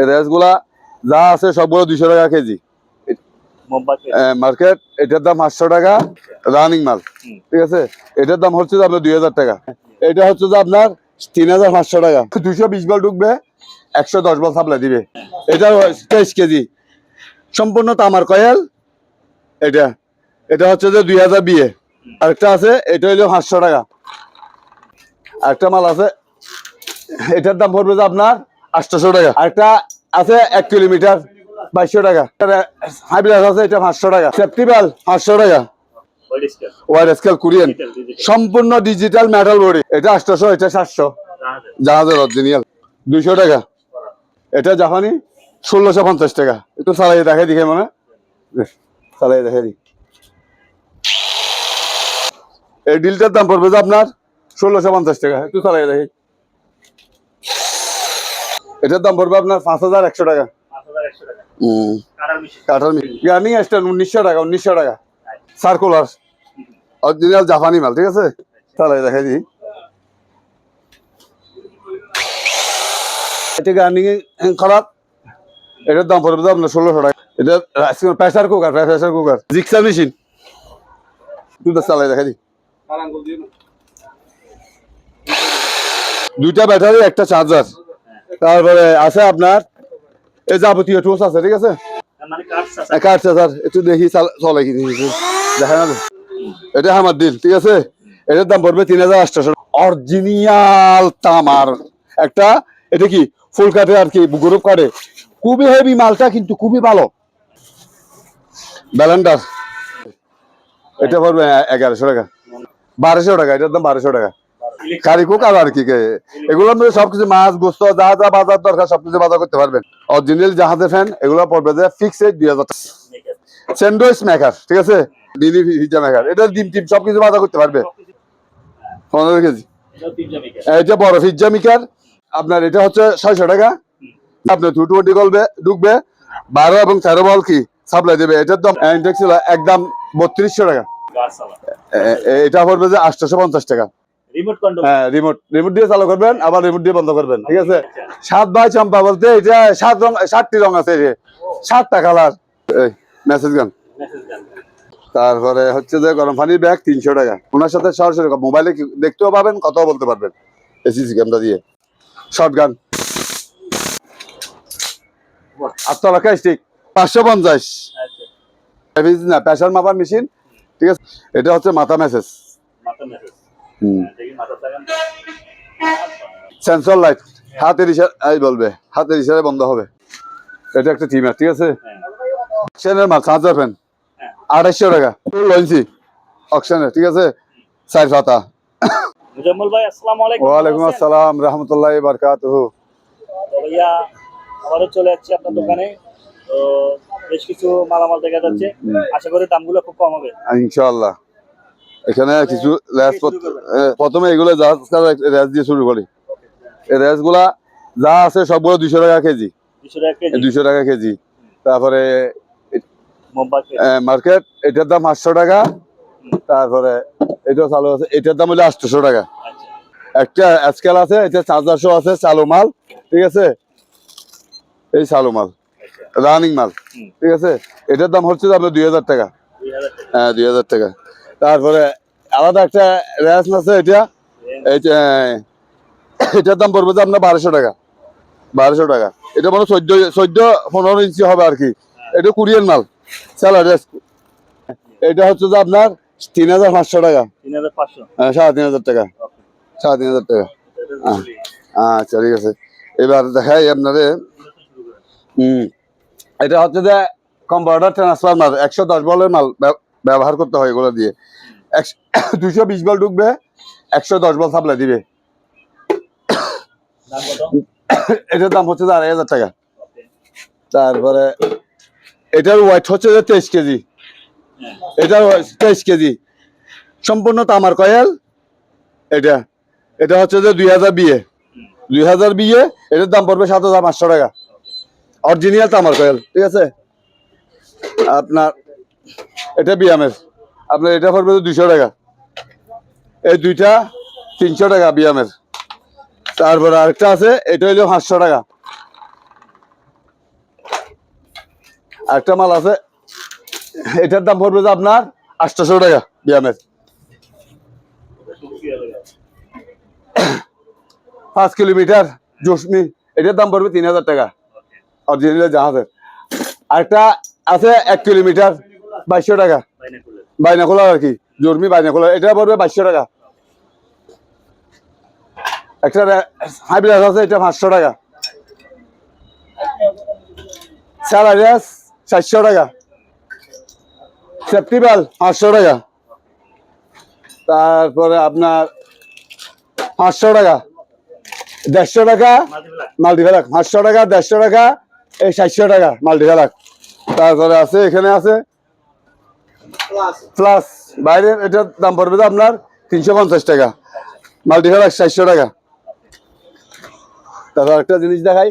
এই রেসগুলা যা আছে সবগুলো 200 টাকা কেজি মার্কেট। এটার দাম 500 টাকা রানিং মাল, ঠিক আছে। এটার দাম হচ্ছে আপনার 2000 টাকা। এটা হচ্ছে যে আপনার 3500 টাকা। 220 বল ঢুকবে, 110 বল সাপ্লাই দিবে। এটা 23 কেজি সম্পূর্ণ তামার কয়েল। এটা এটা হচ্ছে যে 2000 বিয়ে। আরেকটা আছে, এটা হইলো 500 টাকা। আরেকটা মাল আছে, এটার দাম পড়বে যে আপনার 800 টাকা। আরেকটা আছে 1 কিলোমিটার 2200 টাকা। হাইব্রিড আছে, এটা 500 টাকা। সেফটি বেল 500 টাকা। ওয়াইড স্কেল কোরিয়ান সম্পূর্ণ ডিজিটাল মেটাল বডি। এটা 800, এটা 700। জাহাজের অরিজিনাল 200 টাকা। এটা জাপানি 1650 টাকা। একটু চালাই দেখাই দিকে মানে চালাই দেখাই দি। এই ডিলটার দাম পড়বে যে আপনার 1650 টাকা। একটু চালাই দেখি। এটার দাম পড়বে আপনার 5100 টাকা। কাটার গার্নিং স্ট্যান্ড 1900 টাকা। 1900 টাকা সার্কুলার অরিজিনাল জাপানি মাল, ঠিক আছে। চালাই দেখাই দিই। এটা গার্নিং খারাপ, এটার দাম পড়বে আপনার 1600 টাকা। এটা pressure cooker, pressure cooker Gixxer machine. দুটো চালাই দেখাই দিই। দুইটা ব্যাটারি, একটা চার্জার। তারপরে আছে আপনার এই যাবতীয় টুলস আছে, ঠিক আছে। কাঠ চার্জার একটু দেখি চলে কি দেখা না। এটা আমার দিল, ঠিক আছে। এটার দাম পড়বে 3800। অরিজিনাল তামার একটা, এটা কি ফুল কাটে আর কি গ্রুপ কাটে, খুবই হেভি মালটা, কিন্তু খুবই ভালো। ব্যালেন্ডার এটা পড়বে 1100 টাকা। 1200 টাকা, এটার দাম 1200 টাকা। কারি কুকার আর কি, এগুলোর মধ্যে সবকিছু মাছ গোস্ত যা যা বাজার দরকার সবকিছু বাজার করতে পারবেন। অরিজিনাল জাহাজের ফ্যান এগুলো পড়বে যে ফিক্স 2000 টাকা। স্যান্ডউইচ মেকার, ঠিক আছে। ডিলি পিজ্জা মেকার, এটা ডিম টিম সবকিছু বাজার করতে পারবে। 15 কেজি। এটা বড় পিজ্জা মেকার আপনার, এটা হচ্ছে 600 টাকা। আপনার 220 করবে ঢুকবে, 12 এবং 13 বল কি সাপ্লাই দেবে। এটার দাম ইন্ডেক্স ছিল একদম 3200 টাকা। এটা পড়বে যে 850 টাকা। হ্যাঁ, রিমোট দিয়ে চালু করবেন, আবার রিমোট দিয়ে বন্ধ করবেন, ঠিক আছে। 7 বাই চম্পা বলতে এটা 7টি রং আছে, 7টা কালার। মেসেজ গান। তারপরে হচ্ছে যে গরম পানির ব্যাগ 300 টাকা। ওনার সাথে সরাসরি মোবাইলে দেখতেও পাবেন, কথাও বলতে পারবেন এসিসি ক্যামেরা দিয়ে। শর্ট গান 8 টাকা স্টিক 550 না, প্রেসার মাপার মেশিন, ঠিক আছে। এটা হচ্ছে মাথা মেসেজ। সেন্সর লাইট হাতের ইশারায় বলবে, হাতের ইশারায় বন্ধ হবে। এটা একটা টিমার, ঠিক আছে। অকশনের মাল চার্জার ফ্যান 2800 টাকা। লঞ্চি অকশনের, ঠিক আছে। 4 পাতা। মুজাম্মল ভাই, আসসালামু আলাইকুম। ওয়ালাইকুম আসসালাম রাহমাতুল্লাহি ওয়া বারাকাতুহু। ভাইয়া আবারও চলে যাচ্ছি আপনার দোকানে। তো বেশ কিছু মালামাল দেখা যাচ্ছে, আশা করি দামগুলো খুব কম হবে ইনশাআল্লাহ। এখানে কিছু প্রথমে এগুলো রেস দিয়ে শুরু করি। এই রেসগুলা যা আছে সবগুলো 200 টাকা কেজি। 200 টাকা কেজি। তারপরে মার্কেট এটার দাম 500 টাকা। তারপরে এটা চালু আছে, এটার দাম হলো 800 টাকা। একটা স্কেল আছে, এটা চার্জার শো আছে, চালু মাল, ঠিক আছে। এই চালু মাল রানিং মাল, ঠিক আছে। এটার দাম হচ্ছে আপনার 2000 টাকা। হ্যাঁ, 2000 টাকা। তারপরে আলাদা একটা রেস আছে, এটার দাম পড়বে যে আপনার 1200 টাকা। 1200 টাকা। এটা মানে 14-15 ইঞ্চি হবে আর কি। এটা কোরিয়ান মাল স্যালাড। এটা হচ্ছে যে আপনার 3500 টাকা। 3500। হ্যাঁ, 3500 টাকা। 3500 টাকা। আচ্ছা, ঠিক আছে। এবার দেখাই আপনারে। এটা হচ্ছে যে কম্পাউন্ডার ট্রান্সফরমার 110 বলের মাল ব্যবহার করতে হয় এগুলো দিয়ে। 220 বল ঢুকবে, 110 বল সাপ্লাই দিবে। এটার দাম হচ্ছে 2500 টাকা। তারপরে এটার ওয়েট হচ্ছে যে 23 কেজি। এটার 23 কেজি সম্পূর্ণ তামার কয়েল। এটা এটা হচ্ছে যে 2000 বিয়ে। 2000 বিয়ে। এটার দাম পড়বে 7500 টাকা। অরিজিনাল তামার কয়েল, ঠিক আছে। আপনার এটা বিয়ামের, আপনার এটা পড়বে 200 টাকা। এই দুইটা 300 টাকা বিয়ামের। তারপরে আরেকটা আছে, এটা হইলো 500 টাকা। আরেকটা মাল আছে, এটার দাম পড়বে যে আপনার 800 টাকা বিয়ামের। 5 কিলোমিটার জোসমি, এটার দাম পড়বে 3000 টাকা অরিজিনাল জাহাজের। আরেকটা আছে 1 কিলোমিটার 2200 টাকা, বাইনাকুলার আর কি, জর্মি বাইনাকুলার, এটা পড়বে 2200 টাকা। একটা হাইব্রিড আছে, এটা 500 টাকা। স্যালারিয়াস 400 টাকা, সেপ্টিবাল 500 টাকা, তারপরে আপনার 500 টাকা, 150 টাকা মাল্টিভ্যালাক, 500 টাকা, 150 টাকা, এই 700 টাকা মাল্টিভ্যালাক। তারপরে আছে এখানে আছে প্লাস বাইরের, এটার দাম পড়বে আপনার 350 টাকা, মাল্টিভ্যালাক 700 টাকা। তারপর একটা জিনিস দেখাই,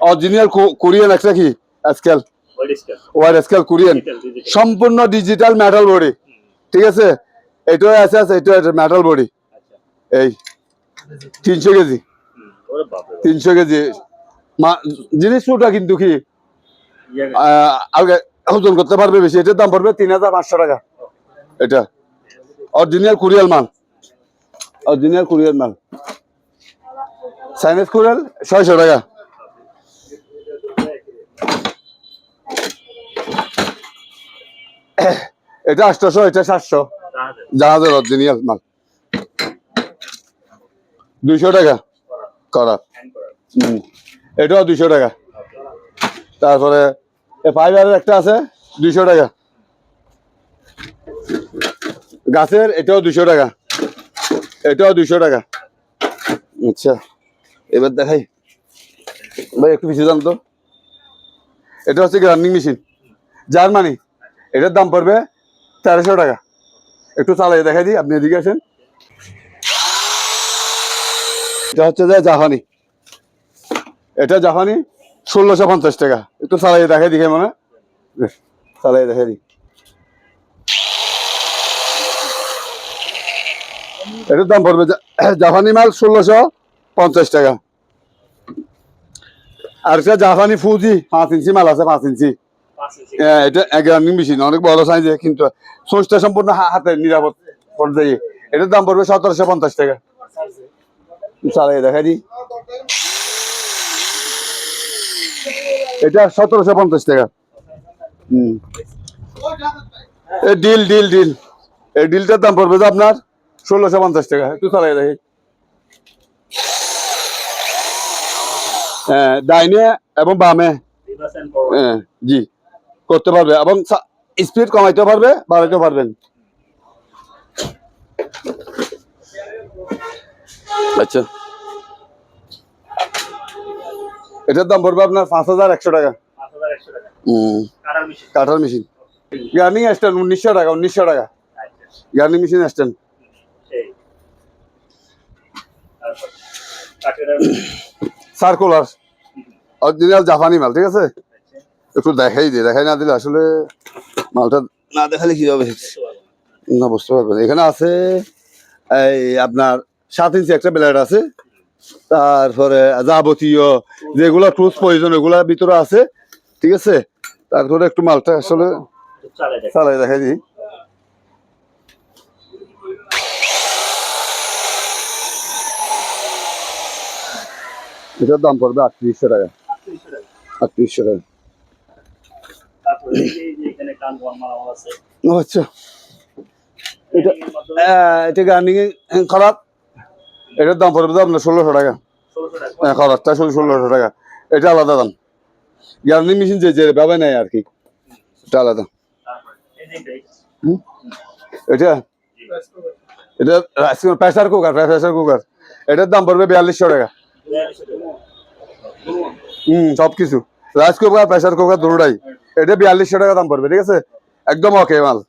অরিজিনাল কোরিয়ান একটা কি স্কেল, ওয়ার স্কেল কোরিয়ান, সম্পূর্ণ ডিজিটাল মেটাল বডি, ঠিক আছে। এটাও আছে, এটা মেটাল বডি, এই 300 কেজি, 300 কেজি জিনিসটা কিন্তু কি ওজন করতে পারবে বেশি। এটার দাম পড়বে 3500 টাকা। এটা অরিজিনাল কোরিয়ান মাল, অরিজিনাল কোরিয়ান মাল। চাইনিজ কোরাল 600 টাকা। এটা 800, এটা 700, জাহাজের অরিজিনাল মাল। 200 টাকা করা, এটাও 200 টাকা। তারপরে ফাইবারের একটা আছে 200 টাকা, গাছের, এটাও 200 টাকা, এটাও 200 টাকা। আচ্ছা, এবার দেখাই ভাই, একটু পিছিয়ে যান তো। এটা হচ্ছে গ্রাইন্ডিং মেশিন জার্মানি, এটার দাম পড়বে 1300 টাকা। একটু চালাই দেখাই দিই, আপনি এদিকে আসেন। এটা হচ্ছে যে জাপানি, এটা জাপানি 1650 টাকা। একটু চালাই দেখাই দিকে, মানে চালাই দেখাই দিই। এটার দাম পড়বে জাপানি মাল 1650 টাকা। আর এটা জাপানি ফুজি 5 ইঞ্চি মাল আছে, 5 ইঞ্চি। এটা গ্রাইন্ডিং মেশিন, অনেক বড় সাইজে, কিন্তু সোচটা সম্পূর্ণ হাতে নিরাপদ পর্যায়ে। এটার দাম পড়বে 1750 টাকা। চালাই দেখাই দিই, এটা 1750 টাকা। ডিল ডিল ডিল, এই ডিলটার দাম পড়বে যে আপনার 1650 টাকা। একটু চালাই দেখি, হ্যাঁ, ডাইনে এবং বামে, হ্যাঁ জি করতে পারবে, এবং স্পিড কমাইতে পারবে, বাড়াইতে পারবেন। আচ্ছা, এটার দাম পড়বে আপনার 5100 টাকা। কাটার মেশিন, গার্নিং স্ট্যান্ড 1900 টাকা, 1900 টাকা গার্নিং মেশিন স্ট্যান্ড। সার্কুলার অরিজিনাল জাপানি মাল, ঠিক আছে। একটু দেখাই দিই, দেখাই না দিলে আসলে মালটা না দেখালে কি হবে না বুঝতে পারবেন। এখানে আছে এই আপনার 7 ইঞ্চি একটা ব্লেড আছে, তারপরে যাবতীয় যেগুলো টুলস প্রয়োজন ওগুলোর ভিতরে আছে, ঠিক আছে। তারপরে একটু মালটা আসলে চালাই দেখাই দিই। এটার দাম পড়বে 3800 টাকা, 3800 টাকা। আচ্ছা, এটা গার্নিং খারাপ, এটার দাম পড়বে আপনার 1600 টাকা। হ্যাঁ, খরচটা 1600 টাকা। এটা আলাদা দাম, গার্নিং মেশিন যে যে ব্যবহার নেয় আর কি, এটা আলাদা। এটা এটা প্রেসার কুকার, প্রেসার কুকার, এটার দাম পড়বে 4200 টাকা। সবকিছু রাইস কুকার, প্রেসার কুকার দুটোটাই, এটা 4200 টাকা দাম পড়বে, ঠিক আছে। একদম ওকে মাল,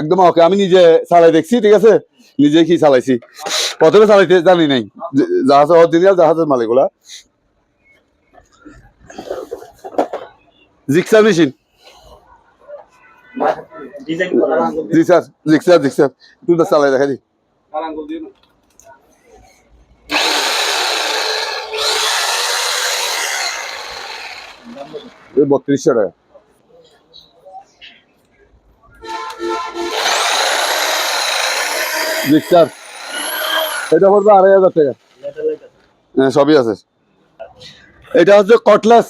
একদম ওকে। আমি নিজে চালাই দেখছি, ঠিক আছে, নিজে কি চালাইছি, প্রথমে চালাইতে জানি নাই, জাহাজ অরিজিনাল জাহাজের মাল এগুলা। জিক্সার মেশিন, জি স্যার, জিক্সার, জিক্সার একটু চালাই দেখা দিই। 3200 টাকা। মিক্সার এটা পড়বে 2500 টাকা। লেটার লাইট আছে। হ্যাঁ, সবই আছে। এটা হচ্ছে কটলাস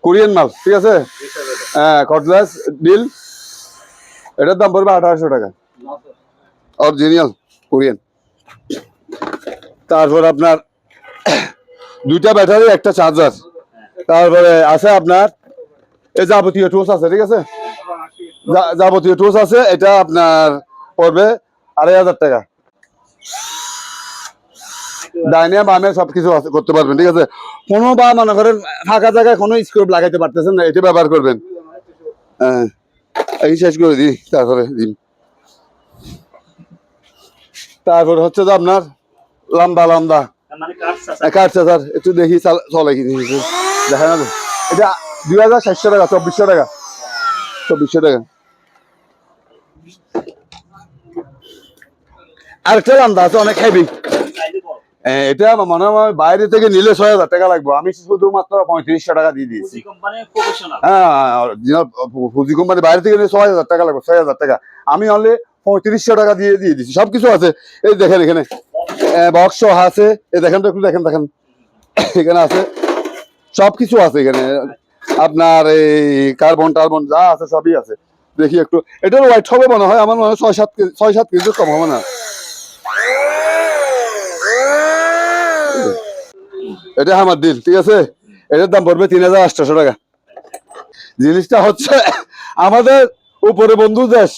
কোরিয়ান মাল, ঠিক আছে? হ্যাঁ, কটলাস ডিল, এটার দাম পড়বে 1800 টাকা, অরিজিনাল কোরিয়ান। তারপর আপনার দুইটা ব্যাটারি, একটা চার্জার। তারপরে আছে আপনার এই যাবতীয় টুলস আছে, ঠিক আছে? যাবতীয় টুলস আছে, এটা আপনার পড়বে 2500 টাকা। ডাইনে বামে সবকিছু করতে পারবেন, ঠিক আছে? কোনো বা মনে করেন ফাঁকা জায়গায় কোনো স্ক্রু লাগাইতে পারতেছেন না, এটা ব্যবহার করবেন। হ্যাঁ, এই শেষ করে দিই, তারপরে দিন। তারপর হচ্ছে যে আপনার লম্বা লম্বা মানে কাঠ কাঠ চার্জার, একটু দেখি চলে কি দেখা না। এটা 2700 টাকা, 2400 টাকা, 2400 টাকা। আরেকটা লম্বা আছে, অনেক হেভি। এটা মনে হয় বাইরে থেকে নিলে 6000 টাকা লাগবে, আমি শুধুমাত্র 3500 টাকা দিয়ে দিয়েছি। হ্যাঁ, ফুজি কোম্পানি বাইরে থেকে নিলে 6000 টাকা লাগবে, 6000 টাকা। আমি অনলি 3500 টাকা দিয়ে দিয়েছি। সবকিছু আছে, এই দেখেন এখানে বক্স আছে, এই দেখেন তো, একটু দেখেন দেখেন, এখানে আছে সবকিছু আছে এখানে। আপনার এই কার্বন টার্বন যা আছে সবই আছে। দেখি একটু, এটার ওয়াইট হবে মনে হয়, আমার মনে হয় 6-7 কেজি কম হবে না। এটা আমার দিল, ঠিক আছে? এটার দাম পড়বে 3800 টাকা। জিনিসটা হচ্ছে আমাদের উপরে বন্ধু দেশ,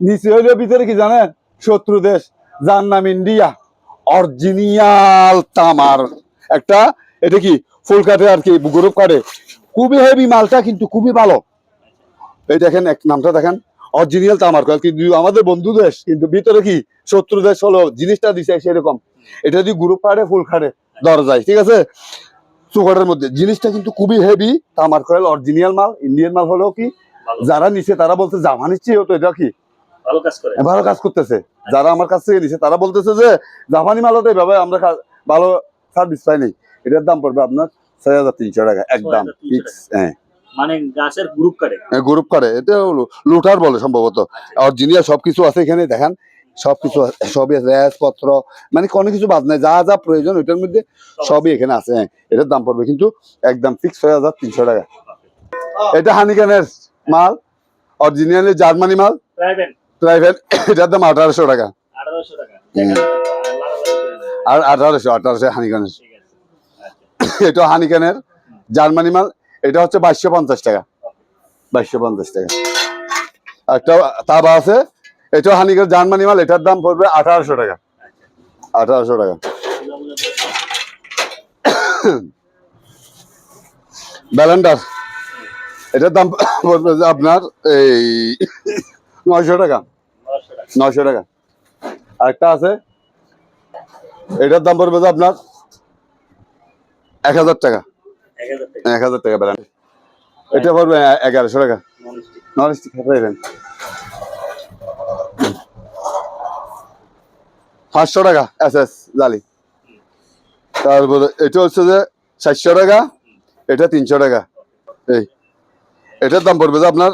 নিচে হইলে ভিতরে কি জানেন, শত্রু দেশ, যার নাম ইন্ডিয়া। অরিজিনাল তামার একটা, এটা কি ফুল কাটে আর কি, গ্রুপ কাটে, খুবই হেভি মালটা, কিন্তু খুবই ভালো। এই দেখেন, এক নামটা দেখেন, অরিজিনাল তামার কয়েল, কিন্তু আমাদের বন্ধু দেশ, কিন্তু ভিতরে কি শত্রু দেশ হলো, জিনিসটা দিছে সেরকম। এটা যদি গ্রুপ কাটে ফুল কাটে ধরা যায়, ঠিক আছে? সুগারের মধ্যে জিনিসটা কিন্তু খুবই হেভি, তামার কয়েল, অরিজিনাল মাল, ইন্ডিয়ান মাল হলেও কি যারা নিছে তারা বলছে জাপানি চেয়ে হতো, এটা কি ভালো কাজ করতেছে। যারা আমার কাছ থেকে নিছে তারা বলতেছে যে জাপানি মাল হতো, এভাবে আমরা ভালো সার্ভিস পাই নাই। এটার দাম পড়বে আপনার 6300 টাকা একদম ফিক্স। হ্যাঁ, মানে গাছের গ্রুপ কাটে, গ্রুপ করে, এটা হলো লুটার বলে সম্ভবত। অরিজিনাল সবকিছু আছে এখানে, দেখেন সবকিছু সবই আছে, পত্র, মানে কোনো কিছু বাদ নাই, যা যা প্রয়োজন ওইটার মধ্যে সবই এখানে আছে। হ্যাঁ, এটার দাম পড়বে কিন্তু একদম ফিক্স 6300 টাকা। এটা হানিকানের মাল, অরিজিনাল জার্মানি মাল, প্রাইভেট, এটার দাম 1800 টাকা। 1800 টাকা। আর 1800 হানিকানের। এটা হানিকানের জার্মানি মাল, এটা হচ্ছে 2250 টাকা, 2250 টাকা। একটা তাবা আছে, এটা হানিকার জার্মানি মাল, এটার দাম পড়বে 1800 টাকা, 1800 টাকা। ব্যালেন্ডার, এটার দাম পড়বে যে আপনার এই 900 টাকা, 900 টাকা। আরেকটা আছে, এটার দাম পড়বে যে আপনার 1000 টাকা, 1000 টাকা ব্যালেন্ডার। এটা পড়বে 1100 টাকা, নন স্টিক পাইবেন 500 টাকা SS জালি। তারপরে এটা হচ্ছে যে 400 টাকা, এটা 300 টাকা। এই এটার দাম পড়বে যে আপনার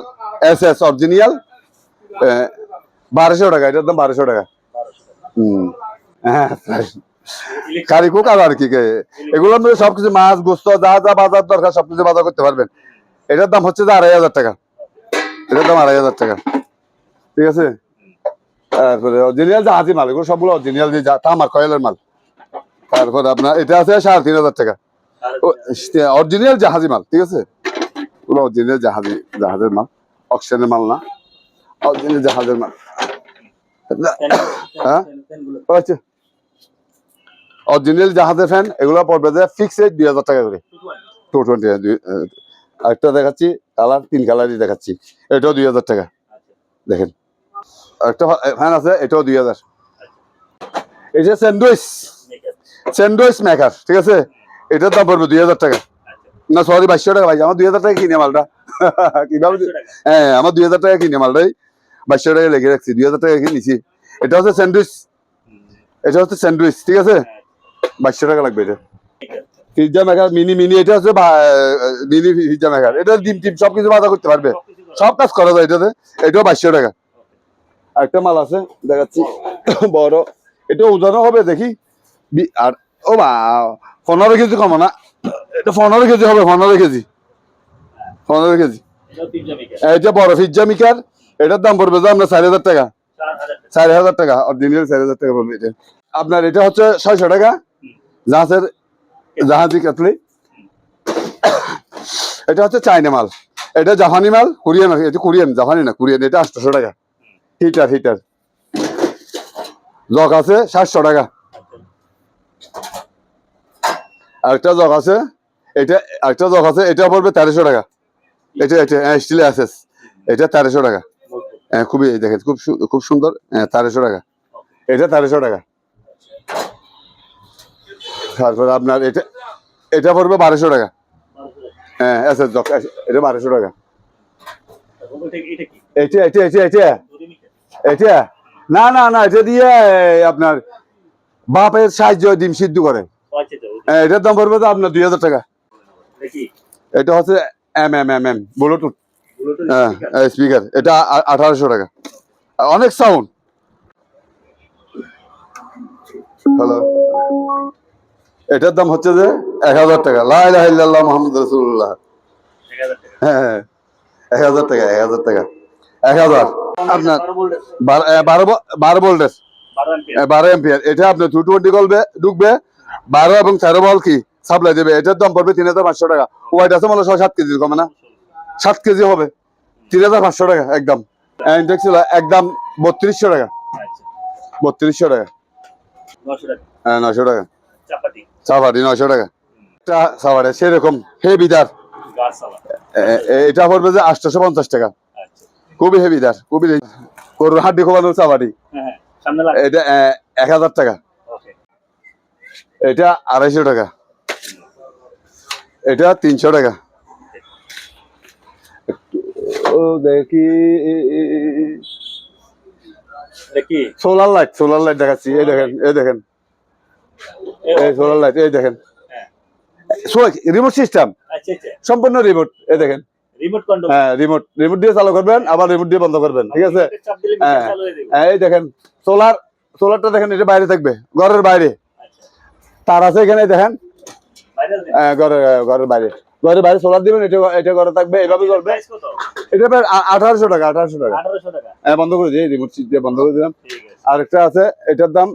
SS অরিজিনাল 1200 টাকা, এটার দাম 1200 টাকা। হ্যাঁ, কারিকুক আর কি, এগুলোর মধ্যে সবকিছু মাছ গোস্ত যা যা বাজার দরকার সবকিছু বাজার করতে পারবেন। এটার দাম হচ্ছে যে 2500 টাকা, এটার দাম 2500 টাকা, ঠিক আছে? তারপরে অরিজিনাল জাহাজি মাল, এগুলো সবগুলো অরিজিনাল যে তামার কয়েলের মাল। তারপরে আপনার এটা আছে 3500 টাকা, অরিজিনাল জাহাজি মাল, ঠিক আছে? পুরো অরিজিনাল জাহাজের মাল, অক্সিজেনের মাল না, অরিজিনাল জাহাজের মাল। হ্যাঁ, আচ্ছা, অরিজিনাল জাহাজের ফ্যান, এগুলো পড়বে যে ফিক্স রেট 2000 টাকা করে, 220। আরেকটা দেখাচ্ছি কালার, 3 কালারই দেখাচ্ছি, এটাও 2000 টাকা। দেখেন একটা ফ্যান আছে, এটাও 2000। এটা স্যান্ডউইচ মেকার, ঠিক আছে? এটার দাম পড়বে 2000 টাকা, না সরি 2200 টাকা ভাই, আমার 2000 টাকা কিনে মালটা। কিভাবে? হ্যাঁ, আমার 2000 টাকা কিনে মালটাই 2200 টাকা লেগে রাখছি, 2000 টাকা কিনেছি। এটা হচ্ছে স্যান্ডউইচ, এটা হচ্ছে স্যান্ডউইচ, ঠিক আছে? 2200 টাকা লাগবে। এটা পিজ্জা মেকার মিনি, এটা হচ্ছে মিনি পিজ্জা মেকার, এটা ডিম টিম সবকিছু বাজা করতে পারবে, সব কাজ করা যায় এটাতে। এটাও 2200 টাকা। আরেকটা মাল আছে দেখাচ্ছি, বড় এটা ওজনও হবে দেখি আর ও বা 15 কেজি কম না, এটা 15 কেজি হবে, 15 কেজি, 15 কেজি। এটা বড় পিজ্জা মেকার, এটার দাম পড়বে যে আপনার 4000 টাকা, 4000 টাকা, অরিজিনাল 4000 টাকা পড়বে এটা। আপনার এটা হচ্ছে 600 টাকা জাহাজি কাতলি। এটা হচ্ছে চাইনা মাল, এটা জাপানি মাল, কোরিয়ান, এটা কোরিয়ান, জাপানি না কোরিয়ান। এটা 800 টাকা। হিটার জগ আছে 700 টাকা। আরেকটা জগ আছে, আরেকটা জগ আছে, এটা পড়বে 1300 টাকা। এটা স্টিলে আছে, এটা 1300 টাকা। খুবই দেখেন খুব সুন্দর, 1300 টাকা। এটা 1300 টাকা। তারপরে আপনার এটা পড়বে 1200 টাকা। হ্যাঁ আছে জগ, এটা 1200 টাকা। এটা না না না, এটা দিয়ে আপনার বাপের সাহায্য ডিম সিদ্ধ করে। এটার দাম পড়বে তো আপনার 2000 টাকা। এটা হচ্ছে ব্লুটুথ স্পিকার, এটা 1800 টাকা। অনেক সাউন্ড। হ্যালো, এটার দাম হচ্ছে যে 1000 টাকা। লা ইলাহা ইল্লাল্লাহ মুহাম্মাদুর রাসূলুল্লাহ। হ্যাঁ 1000 টাকা, 1000 টাকা, 1000। আপনার 12 ভোল্টের, 12 এম্পিয়ার। এটা আপনার 220 ভোল্টে ঢুকবে, 12 এবং 13 ভোল্ট কি সাপ্লাই দেবে। এটার দাম পড়বে 3500 টাকা। ওয়াইট আছে মানে 6-7 কেজি, কমে না, 7 কেজি হবে, 3500 টাকা একদম। ইনটেক্স ছিল একদম 3200 টাকা, 3200 টাকা। হ্যাঁ 900 টাকা। চাপাটি 900 টাকা। এটা চাপাটি সেরকম হেভিদার, এটা পড়বে যে 850 টাকা। খুবই হেভিদার, খুবই গরুর হাড্ডি খোলানোর চাপাটি। এটা 1000 টাকা। এটা 250 টাকা। এটা 300 টাকা। ও দেখি সোলার লাইট দেখাচ্ছি। এই দেখেন, এই দেখেন, এই সোলার লাইট, এই দেখেন, রিমোট সিস্টেম, সম্পূর্ণ রিমোট। এই দেখেন, হ্যাঁ রিমোট দিয়ে চালু করবেন, আবার রিমোট দিয়ে বন্ধ করবেন, ঠিক আছে। এই দেখেন সোলারটা দেখেন, এটা বাইরে থাকবে, ঘরের বাইরে তার আছে এখানে দেখেন। ঘরের বাইরে সোলার দিবেন, এটা ঘরে থাকবে, এইভাবে চলবে। এটা 1800 টাকা, 1800 টাকা। বন্ধ করে দিই, রিমোট দিয়ে বন্ধ করে দিলাম। আরেকটা আছে, এটার দাম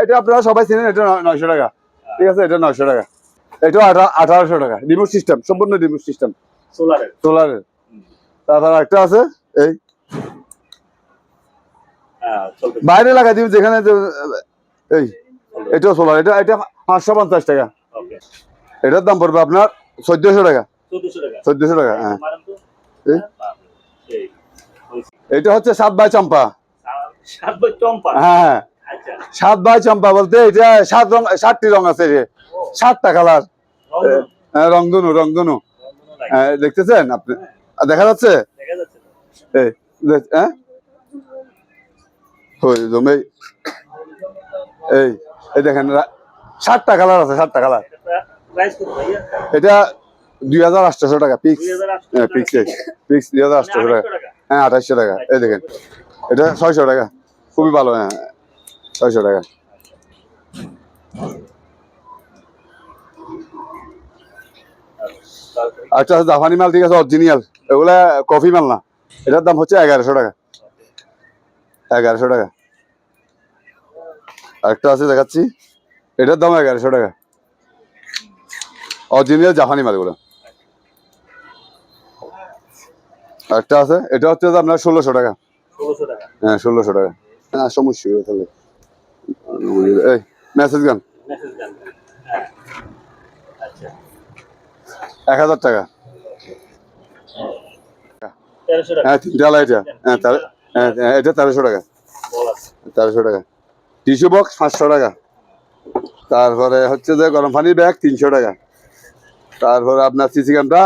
এটা আপনারা সবাই চিনেন, এটা 900 টাকা, ঠিক আছে। এটা 900 টাকা। এটা 1800 টাকা। রিমোট সিস্টেম, সম্পূর্ণ রিমোট সিস্টেম, সোলারের। তারপর একটা আছে, এই বাইরে লাগাই দিবেন যেখানে, এই এটাও সোলার। এটা 550 টাকা। এটার দাম পড়বে আপনার 1400 টাকা, 1400 টাকা। হ্যাঁ এটা হচ্ছে 7 বাই চম্পা। হ্যাঁ 7 বাই চম্পা বলতে এটা 7টি রং আছে, 7টা কালার। রংধনু দেখতেছেন আপনি, দেখা যাচ্ছে। এই দেখেন 7টা কালার আছে, 7টা কালার। এটা 2800 টাকা পিক্স, পিক্স 2800 টাকা। হ্যাঁ 2800 টাকা। এই দেখেন, এটা 600 টাকা, খুবই ভালো। হ্যাঁ 600 টাকা। আচ্ছা জাপানি মাল, ঠিক আছে, অরিজিনাল, এগুলা কফি মাল না। এটার দাম হচ্ছে 1100 টাকা, 1100 টাকা। আরেকটা আছে দেখাচ্ছি, এটার দাম 1100 টাকা, অরিজিনাল জাপানি মাল এগুলো। আরেকটা আছে, এটা হচ্ছে আপনার 1600 টাকা। হ্যাঁ 1600 টাকা। হ্যাঁ সমস্যা তাহলে এই মেসেজ গান 1000 টাকা। হ্যাঁ 3টা লাইট। হ্যাঁ এটা 1300 টাকা, 1300 টাকা। টিস্যু বক্স 500 টাকা। তারপরে হচ্ছে যে গরম পানির ব্যাগ 300 টাকা। তারপরে আপনার সিসি ক্যামেরা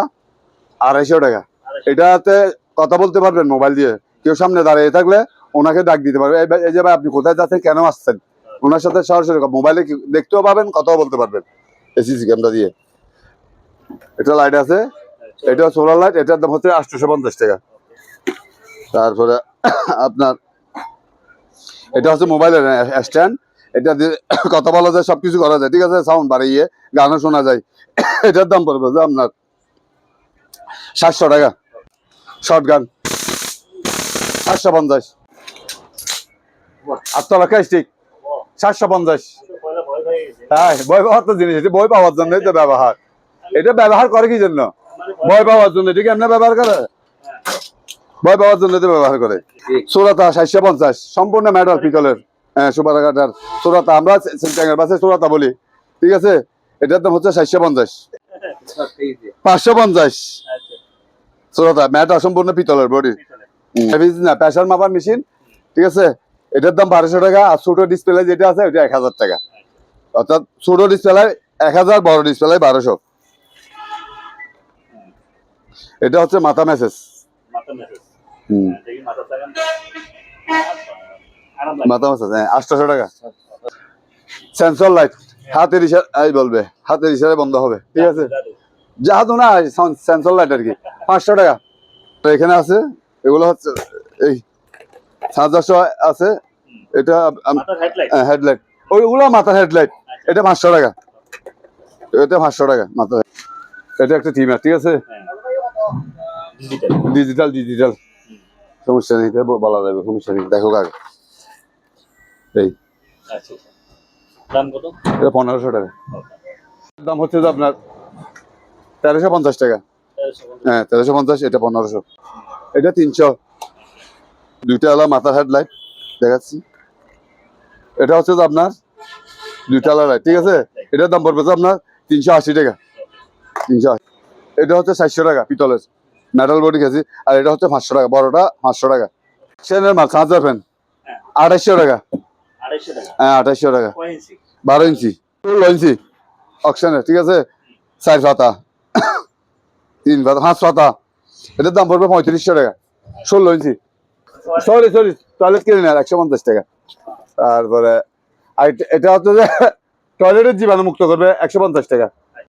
250 টাকা। এটাতে কথা বলতে পারবেন মোবাইল দিয়ে, কেউ সামনে দাঁড়িয়ে থাকলে ওনাকে ডাক দিতে পারবে, এই যে ভাই আপনি কোথায় যাচ্ছেন, কেন আসছেন, ওনার সাথে সরাসরি মোবাইলে দেখতেও পাবেন, কথাও বলতে পারবেন এই সিসি ক্যামেরা দিয়ে। এটা লাইট আছে, এটা সোলার লাইট, এটার দাম হচ্ছে 850 টাকা। তারপরে আপনার এটা হচ্ছে মোবাইলের স্ট্যান্ড, এটা দিয়ে কথা বলা যায়, সবকিছু করা যায়, ঠিক আছে, সাউন্ড বাড়িয়ে গানও শোনা যায়। এটার দাম পড়বে যে আপনার 700 টাকা। Short gun 750। 8 টাকা স্টিক 750। হ্যাঁ, বই পাওয়ার তো জিনিস, এটা বই পাওয়ার জন্যই তো ব্যবহার। এটা ব্যবহার করে কি জন্য? বই পাওয়ার জন্য। ঠিক এমনি ব্যবহার করে, বই পাওয়ার জন্য তো ব্যবহার করে। সুরাতা 750, সম্পূর্ণ মেটাল পিতলের। হ্যাঁ, সুপারঘাটার সুরাতা, আমরা সিলটাঙ্গের পাশে সুরাতা বলি, ঠিক আছে। এটার দাম হচ্ছে 750। 550 সুরাতা, মেটাল সম্পূর্ণ পিতলের বডি না, প্রেসার মাপার মেশিন, ঠিক আছে। এটার দাম 1200 টাকা। আর ছোট ডিসপ্লে যেটা আছে ওটা 1000 টাকা। অর্থাৎ ছোট ডিসপ্লে 1000, বড় ডিসপ্লে 1200। এটা হচ্ছে মাথা মেসেজ। মাথা মেসেজ, হ্যাঁ, 800 টাকা। সেন্সর লাইট, হাতের ইশারায় বলবে, হাতের ইশারায় বন্ধ হবে, ঠিক আছে। জাদু না, সেন্সর লাইট আর কি। 500 টাকা। তো এখানে আছে, এগুলো হচ্ছে এই 700 আছে। এটা হেডলাইট, ওইগুলো মাথার হেডলাইট। এটা 500 টাকা। এটা 500 টাকা মাথা। এটা একটা টিমার, ঠিক আছে, ডিজিটাল। সমস্যা নেই, বলা যাবে, সমস্যা নেই। দেখো আগে এই দাম কত? এটা 1500 টাকা। দাম হচ্ছে যে আপনার 1350 টাকা। হ্যাঁ, 1350। এটা 1500। এটা 300। দুইটা আলা মাথার হেডলাইট দেখাচ্ছি। এটা হচ্ছে যে আপনার দুইটা আলা লাইট, ঠিক আছে। এটার দাম পড়বে যে আপনার 380 টাকা। 380। এটা হচ্ছে 400 টাকা পিতলের মেটাল বডি খেয়েছি। আর এটা হচ্ছে 500 টাকা, বড়টা 500 টাকা। সেনের মাল 5000 ফ্যান 2800 টাকা। হ্যাঁ, 2800 টাকা। 12 ইঞ্চি 16 ইঞ্চি অকশনের, ঠিক আছে। 4 পাতা 3 পাতা 5 পাতা। এটার দাম পড়বে 3500 টাকা। 16 ইঞ্চি। সরি, টয়লেট কিনে নেয় 150 টাকা। তারপরে এটা হচ্ছে যে টয়লেটের জীবাণু মুক্ত করবে 150 টাকা।